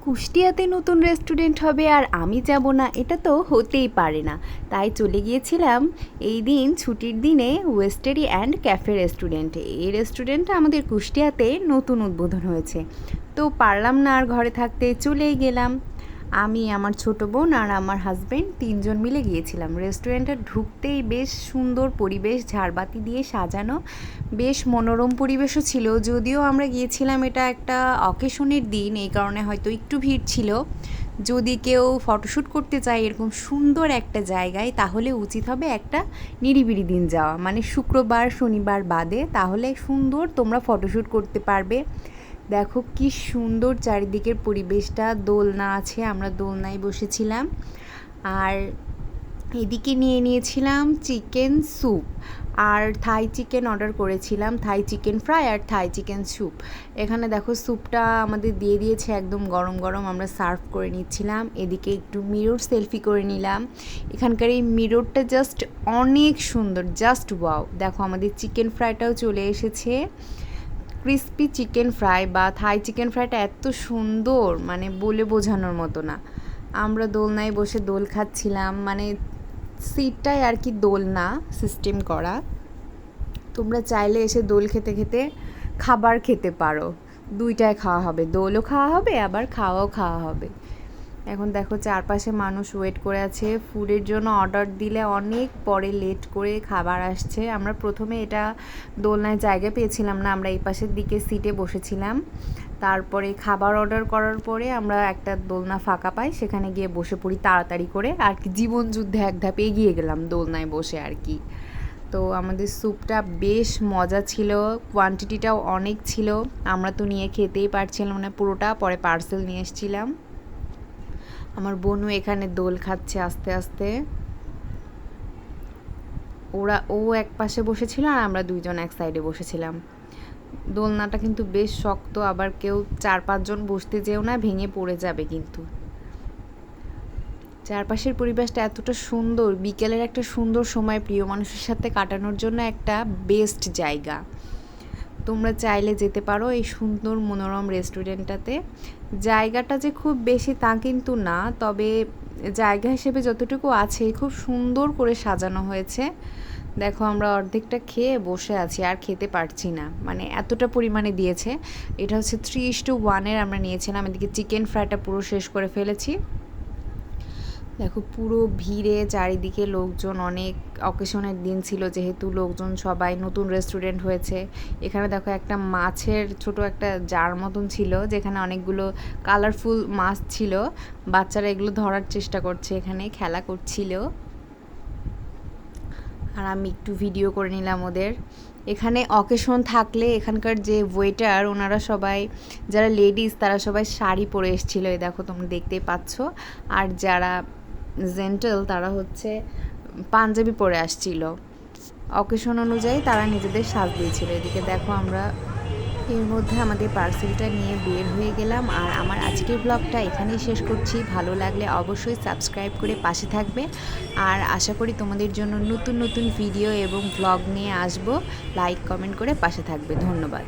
কুষ্টিয়াতে নতুন রেস্টুরেন্ট হবে আর আমি যাব না, এটা তো হতেই পারে না। তাই চলে গিয়েছিলাম এই দিন ছুটির দিনে ওয়েস্টারি অ্যান্ড ক্যাফে রেস্টুরেন্টে। এই রেস্টুরেন্টটা আমাদের কুষ্টিয়াতে নতুন উদ্বোধন হয়েছে, তো পারলাম না আর ঘরে থাকতে, চলেই গেলাম। আমি, আমার ছোট বোন আর আমার হাজব্যান্ড তিনজন মিলে গিয়েছিলাম। রেস্টুরেন্টে ঢুকতেই বেশ সুন্দর পরিবেশ, ঝাড়বাতি দিয়ে সাজানো, বেশ মনোরম পরিবেশও ছিল। যদিও আমরা গিয়েছিলাম এটা একটা অকেশনের দিন, এই কারণে হয়তো একটু ভিড় ছিল। যদি কেউ ফটোশ্যুট করতে চায় এরকম সুন্দর একটা জায়গায়, তাহলে উচিত হবে একটা নিরিবিলি দিন যাওয়া, মানে শুক্রবার শনিবার বাদে, তাহলে সুন্দর তোমরা ফটোশ্যুট করতে পারবে। দেখো কি সুন্দর চারিদিকের পরিবেশটা, দোলনা আছে, আমরা দোলনায় বসেছিলাম। আর এদিকে নিয়ে নিয়েছিলাম চিকেন স্যুপ আর থাই চিকেন অর্ডার করেছিলাম, থাই চিকেন ফ্রাই আর থাই চিকেন স্যুপ। এখানে দেখো স্যুপটা আমাদের দিয়ে দিয়েছে একদম গরম গরম, আমরা সার্ভ করে নিচ্ছিলাম। এদিকে একটু মিরর সেলফি করে নিলাম। এখানকার এই মিররটা জাস্ট অনেক সুন্দর, জাস্ট ওয়াও। দেখো আমাদের চিকেন ফ্রাইটাও চলে এসেছে। ক্রিস্পি চিকেন ফ্রাই বা থাই চিকেন ফ্রাইটা এত সুন্দর, মানে বলে বোঝানোর মতো না। আমরা দোলনায় বসে দোল খাচ্ছিলাম, মানে সিটটাই আর কি দোলনা সিস্টেম করা। তোমরা চাইলে এসে দোল খেতে খেতে খাবার খেতে পারো, দুইটাই খাওয়া হবে, দোলও খাওয়া হবে আবার খাওয়াও খাওয়া হবে। এখন দেখো চারপাশে মানুষ ওয়েট করে আছে ফুডের জন্য, অর্ডার দিলে অনেক পরে লেট করে খাবার আসছে। আমরা প্রথমে এটা দোলনায় জায়গা পেয়েছিলাম না, আমরা এই পাশের দিকে সিটে বসেছিলাম। তারপরে খাবার অর্ডার করার পরে আমরা একটা দোলনা ফাঁকা পাই, সেখানে গিয়ে বসে পড়ি তাড়াতাড়ি করে আর কি, জীবন যুদ্ধে এক ধাপ এগিয়ে গেলাম দোলনায় বসে আর কি। তো আমাদের স্যুপটা বেশ মজা ছিল, কোয়ান্টিটিটাও অনেক ছিল। আমরা তো নিয়ে খেতেই পারছিলাম না পুরোটা, পরে পার্সেল নিয়ে এসেছিলাম। আমার বোনও এখানে দোল খাচ্ছে আস্তে আস্তে। ও এক পাশে বসেছিল আর আমরা দুইজন এক সাইডে বসেছিলাম। দোলনাটা কিন্তু বেশ শক্ত, আবার কেউ 4-5 জন বসতে যেও না, ভেঙে পড়ে যাবে কিন্তু। চারপাশের পরিবেশটা এতটা সুন্দর, বিকেলের একটা সুন্দর সময় প্রিয় মানুষের সাথে কাটানোর জন্য একটা বেস্ট জায়গা। তোমরা চাইলে যেতে পারো এই সুন্দর মনোরম রেস্টুরেন্টটাতে। জায়গাটা যে খুব বেশি তা কিন্তু না, তবে জায়গা হিসেবে যতটুকু আছে খুব সুন্দর করে সাজানো হয়েছে। দেখো আমরা অর্ধেকটা খেয়ে বসে আছি, আর খেতে পারছি না, মানে এতটা পরিমাণে দিয়েছে। এটা হচ্ছে 3:1 আমরা নিয়েছিলাম। এদিকে চিকেন ফ্রাইটা পুরো শেষ করে ফেলেছি। দেখো পুরো ভিড়ে চারিদিকে লোকজন, অনেক অকেশনের দিন ছিল যেহেতু, লোকজন সবাই, নতুন রেস্টুরেন্ট হয়েছে। এখানে দেখো একটা মাছের ছোট একটা জার মতন ছিল, যেখানে অনেকগুলো কালারফুল মাছ ছিল। বাচ্চারা এগুলো ধরার চেষ্টা করছে, এখানে খেলা করছিল। আর আমি একটু ভিডিও করে নিলাম ওদের। এখানে অকেশন থাকলে এখানকার যে ওয়েটার, ওনারা সবাই, যারা লেডিস তারা সবাই শাড়ি পরে এসেছিলো, এই দেখো তোমরা দেখতেই পাচ্ছ। আর যারা জেন্টেল তারা হচ্ছে পাঞ্জাবি পরে আসছিল। অকেশন অনুযায়ী তারা নিজেদের সাজ দিয়েছিল। এদিকে দেখো আমরা এর মধ্যে আমাদের পার্সেলটা নিয়ে বের হয়ে গেলাম। আর আমার আজকের ব্লগটা এখানেই শেষ করছি। ভালো লাগলে অবশ্যই সাবস্ক্রাইব করে পাশে থাকবে। আর আশা করি তোমাদের জন্য নতুন নতুন ভিডিও এবং ব্লগ নিয়ে আসবো। লাইক কমেন্ট করে পাশে থাকবে। ধন্যবাদ।